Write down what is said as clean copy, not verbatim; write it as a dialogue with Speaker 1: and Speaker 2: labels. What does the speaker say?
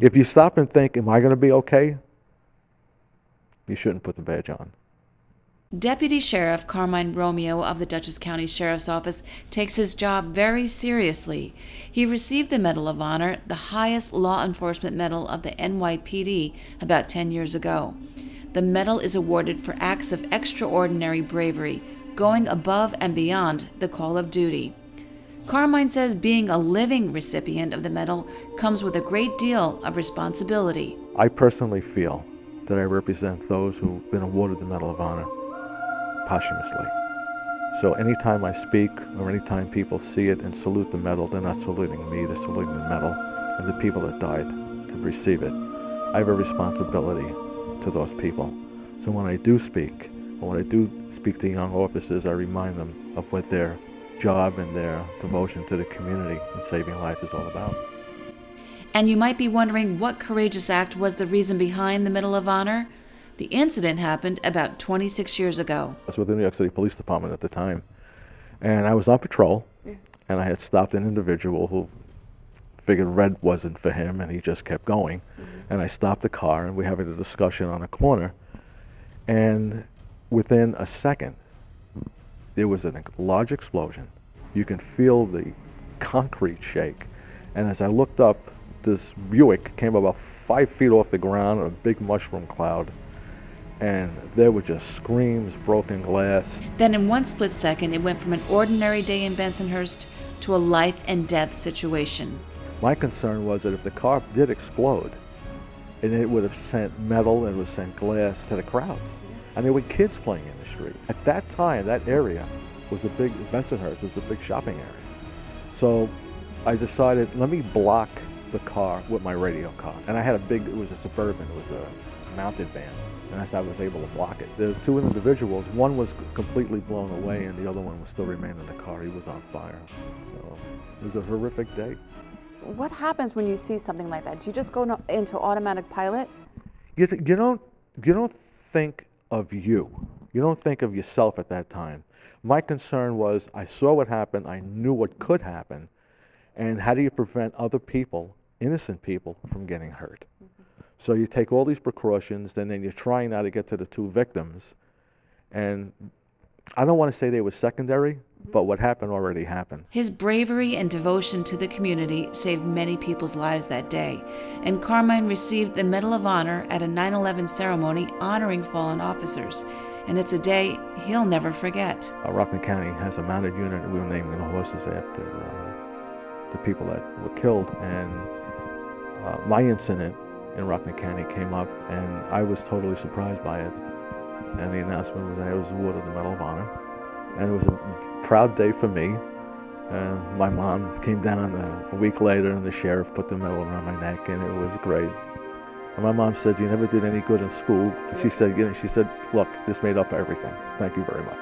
Speaker 1: If you stop and think, am I going to be okay? You shouldn't put the badge on.
Speaker 2: Deputy Sheriff Carmine Romeo of the Dutchess County Sheriff's Office takes his job very seriously. He received the Medal of Honor, the highest law enforcement medal of the NYPD, about 10 years ago. The medal is awarded for acts of extraordinary bravery, going above and beyond the call of duty. Carmine says being a living recipient of the medal comes with a great deal of responsibility.
Speaker 1: I personally feel that I represent those who've been awarded the Medal of Honor posthumously. So anytime I speak or anytime people see it and salute the medal, they're not saluting me, they're saluting the medal and the people that died to receive it. I have a responsibility to those people. So when I do speak, or when I do speak to young officers, I remind them of what their job and their devotion to the community and saving life is all about.
Speaker 2: And you might be wondering what courageous act was the reason behind the Medal of Honor? The incident happened about 26 years ago.
Speaker 1: I was with the New York City Police Department at the time, and I was on patrol, and I had stopped an individual who figured red wasn't for him, and he just kept going. And I stopped the car, and we having a discussion on a corner, and within a second, there was a large explosion. You can feel the concrete shake, and as I looked up, this Buick came about 5 feet off the ground in a big mushroom cloud. And there were just screams, broken glass.
Speaker 2: Then in one split second, it went from an ordinary day in Bensonhurst to a life and death situation.
Speaker 1: My concern was that if the car did explode, and it would have sent metal and would have sent glass to the crowds. And there were kids playing in the street. At that time, that area was the big, Bensonhurst was the big shopping area. So I decided, let me block the car with my radio car. And I had it was a Suburban, it was a mounted van. And that's how I was able to block it. The two individuals, one was completely blown away and the other one was still remaining in the car. He was on fire. So it was a horrific day.
Speaker 3: What happens when you see something like that? Do you just go into automatic pilot?
Speaker 1: You don't think of you. You don't think of yourself at that time. My concern was I saw what happened, I knew what could happen, and how do you prevent other people, innocent people, from getting hurt? So you take all these precautions, and then you're trying now to get to the two victims. And I don't want to say they were secondary, but what happened already happened.
Speaker 2: His bravery and devotion to the community saved many people's lives that day. And Carmine received the Medal of Honor at a 9/11 ceremony honoring fallen officers. And it's a day he'll never forget.
Speaker 1: Rockland County has a mounted unit, and we were naming the horses after the people that were killed. And my incident in Rockland County came up, and I was totally surprised by it. And the announcement was that I was awarded the Medal of Honor. And it was a proud day for me. And my mom came down a week later, and the sheriff put the medal around my neck, and it was great. And my mom said, "You never did any good in school." She said, look, this made up for everything. Thank you very much.